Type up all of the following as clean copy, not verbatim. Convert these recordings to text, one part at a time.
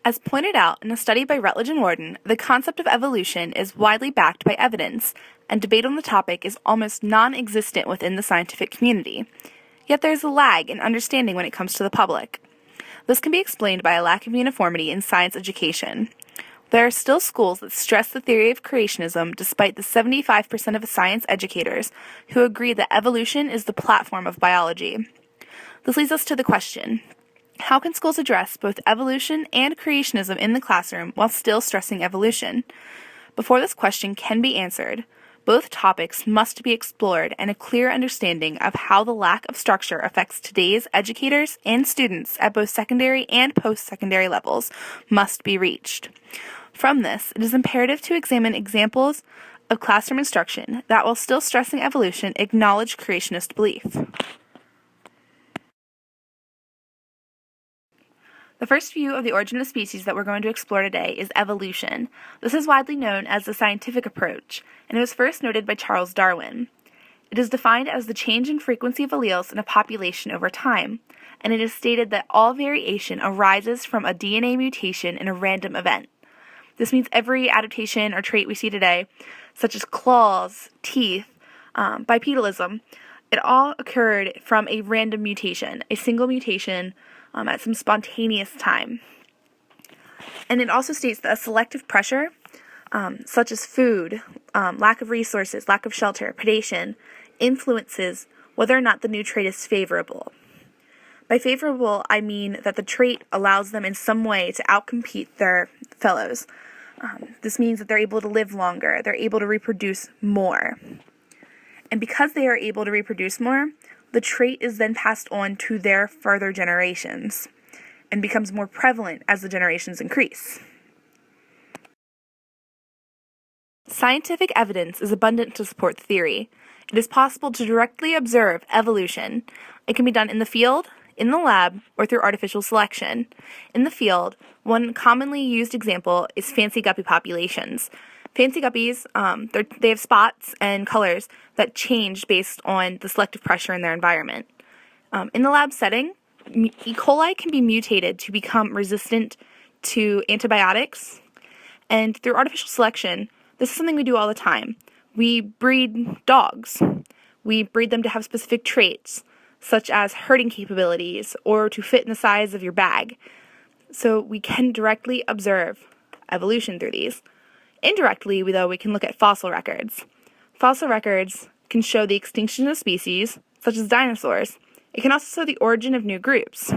As pointed out in a study by Rutledge and Worden, the concept of evolution is widely backed by evidence, and debate on the topic is almost non-existent within the scientific community. Yet there is a lag in understanding when it comes to the public. This can be explained by a lack of uniformity in science education. There are still schools that stress the theory of creationism despite the 75% of science educators who agree that evolution is the platform of biology. This leads us to the question: how can schools address both evolution and creationism in the classroom while still stressing evolution? Before this question can be answered, both topics must be explored and a clear understanding of how the lack of structure affects today's educators and students at both secondary and post-secondary levels must be reached. From this, it is imperative to examine examples of classroom instruction that, while still stressing evolution, acknowledge creationist belief. The first view of the origin of species that we're going to explore today is evolution. This is widely known as the scientific approach, and it was first noted by Charles Darwin. It is defined as the change in frequency of alleles in a population over time, and it is stated that all variation arises from a DNA mutation in a random event. This means every adaptation or trait we see today, such as claws, teeth, bipedalism, it all occurred from a random mutation, a single mutation at some spontaneous time. And it also states that a selective pressure, such as food, lack of resources, lack of shelter, predation, influences whether or not the new trait is favorable. By favorable, I mean that the trait allows them in some way to outcompete their fellows. This means that they're able to live longer, they're able to reproduce more. And because they are able to reproduce more, the trait is then passed on to their further generations and becomes more prevalent as the generations increase. Scientific evidence is abundant to support the theory. It is possible to directly observe evolution. It can be done in the field, in the lab, or through artificial selection. In the field, one commonly used example is fancy guppy populations. Fancy guppies, they have spots and colors that change based on the selective pressure in their environment. In the lab setting, E. coli can be mutated to become resistant to antibiotics, and through artificial selection, this is something we do all the time. We breed dogs. We breed them to have specific traits, such as herding capabilities or to fit in the size of your bag. So we can directly observe evolution through these. Indirectly, we can look at fossil records. Fossil records can show the extinction of species, such as dinosaurs. It can also show the origin of new groups.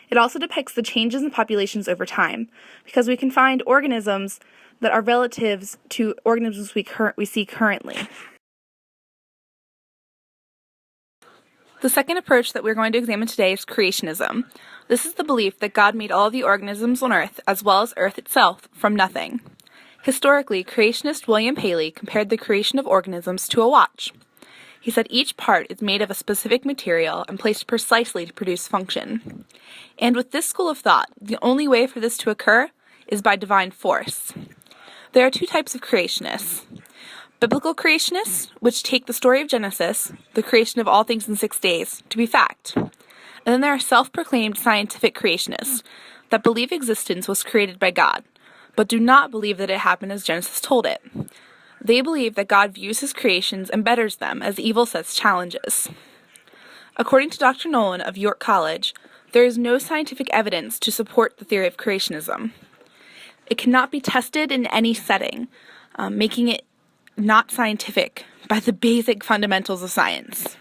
It also depicts the changes in populations over time, because we can find organisms that are relatives to organisms we see currently. The second approach that we're going to examine today is creationism. This is the belief that God made all of the organisms on Earth, as well as Earth itself, from nothing. Historically, creationist William Paley compared the creation of organisms to a watch. He said each part is made of a specific material and placed precisely to produce function. And with this school of thought, the only way for this to occur is by divine force. There are two types of creationists. Biblical creationists, which take the story of Genesis, the creation of all things in 6 days, to be fact. And then there are self-proclaimed scientific creationists that believe existence was created by God, but do not believe that it happened as Genesis told it. They believe that God views his creations and betters them as evil sets challenges. According to Dr. Nolan of York College, there is no scientific evidence to support the theory of creationism. It cannot be tested in any setting, making it not scientific by the basic fundamentals of science.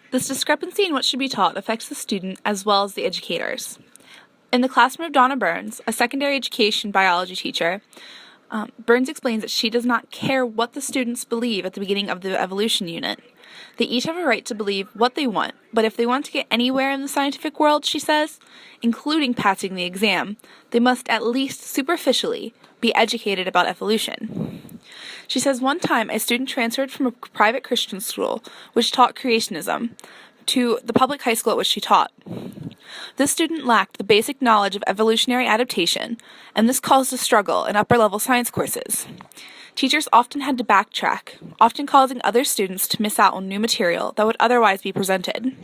This discrepancy in what should be taught affects the student as well as the educators. In the classroom of Donna Burns, a secondary education biology teacher, Burns explains that she does not care what the students believe at the beginning of the evolution unit. They each have a right to believe what they want, but if they want to get anywhere in the scientific world, she says, including passing the exam, they must at least superficially be educated about evolution. She says one time a student transferred from a private Christian school, which taught creationism, to the public high school at which she taught. This student lacked the basic knowledge of evolutionary adaptation, and this caused a struggle in upper-level science courses. Teachers often had to backtrack, often causing other students to miss out on new material that would otherwise be presented.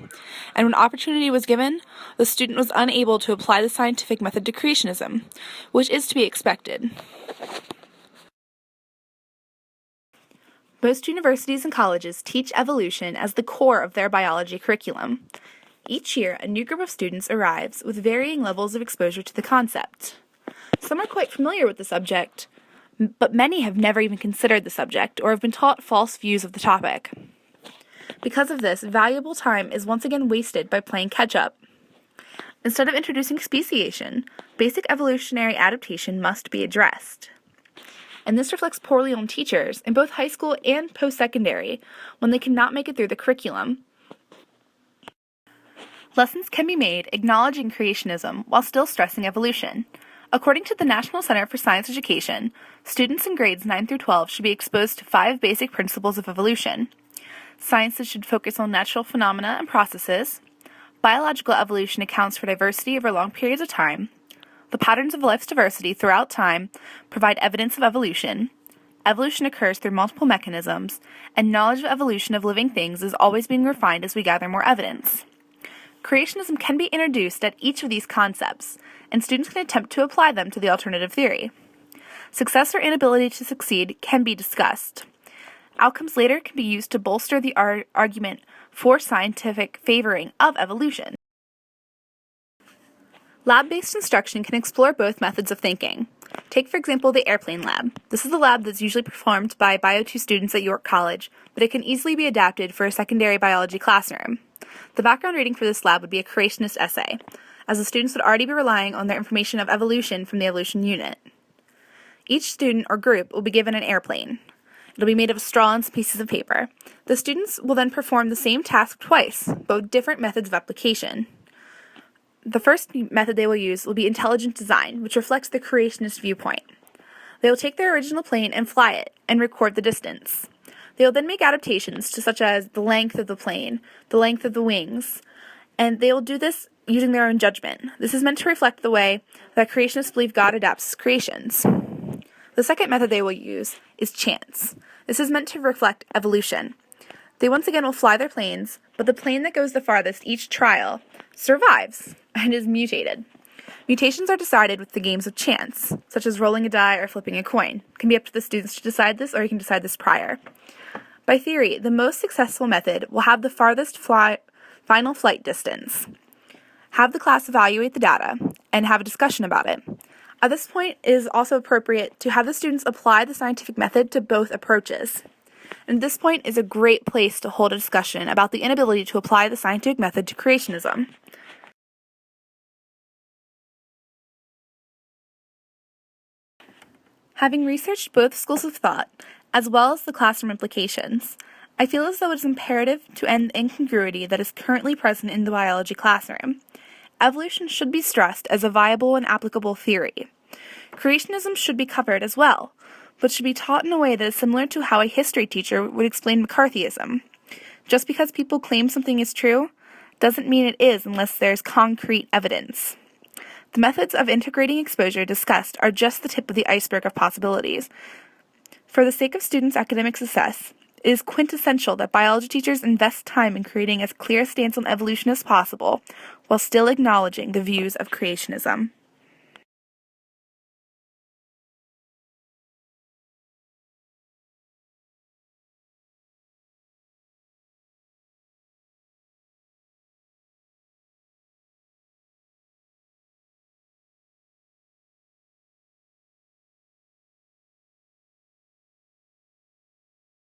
And when opportunity was given, the student was unable to apply the scientific method to creationism, which is to be expected. Most universities and colleges teach evolution as the core of their biology curriculum. Each year, a new group of students arrives with varying levels of exposure to the concept. Some are quite familiar with the subject, but many have never even considered the subject or have been taught false views of the topic. Because of this, valuable time is once again wasted by playing catch-up. Instead of introducing speciation, basic evolutionary adaptation must be addressed. And this reflects poorly on teachers in both high school and post-secondary when they cannot make it through the curriculum. Lessons can be made acknowledging creationism while still stressing evolution. According to the National Center for Science Education, students in grades 9 through 12 should be exposed to 5 basic principles of evolution. Sciences should focus on natural phenomena and processes. Biological evolution accounts for diversity over long periods of time. The patterns of life's diversity throughout time provide evidence of evolution. Evolution occurs through multiple mechanisms, and knowledge of evolution of living things is always being refined as we gather more evidence. Creationism can be introduced at each of these concepts, and students can attempt to apply them to the alternative theory. Success or inability to succeed can be discussed. Outcomes later can be used to bolster the argument for scientific favoring of evolution. Lab-based instruction can explore both methods of thinking. Take, for example, the airplane lab. This is a lab that's usually performed by Bio 2 students at York College, but it can easily be adapted for a secondary biology classroom. The background reading for this lab would be a creationist essay, as the students would already be relying on their information of evolution from the evolution unit. Each student or group will be given an airplane. It'll be made of straw and some pieces of paper. The students will then perform the same task twice, but with different methods of application. The first method they will use will be intelligent design, which reflects the creationist viewpoint. They will take their original plane and fly it, and record the distance. They will then make adaptations to such as the length of the plane, the length of the wings, and they will do this using their own judgment. This is meant to reflect the way that creationists believe God adapts his creations. The second method they will use is chance. This is meant to reflect evolution. They once again will fly their planes, but the plane that goes the farthest each trial survives and is mutated. Mutations are decided with the games of chance, such as rolling a die or flipping a coin. It can be up to the students to decide this, or you can decide this prior. By theory, the most successful method will have the farthest final flight distance. Have the class evaluate the data and have a discussion about it. At this point, it is also appropriate to have the students apply the scientific method to both approaches. And this point is a great place to hold a discussion about the inability to apply the scientific method to creationism. Having researched both schools of thought, as well as the classroom implications, I feel as though it is imperative to end the incongruity that is currently present in the biology classroom. Evolution should be stressed as a viable and applicable theory. Creationism should be covered as well, but should be taught in a way that is similar to how a history teacher would explain McCarthyism. Just because people claim something is true doesn't mean it is unless there's concrete evidence. The methods of integrating exposure discussed are just the tip of the iceberg of possibilities. For the sake of students' academic success, it is quintessential that biology teachers invest time in creating as clear a stance on evolution as possible, while still acknowledging the views of creationism.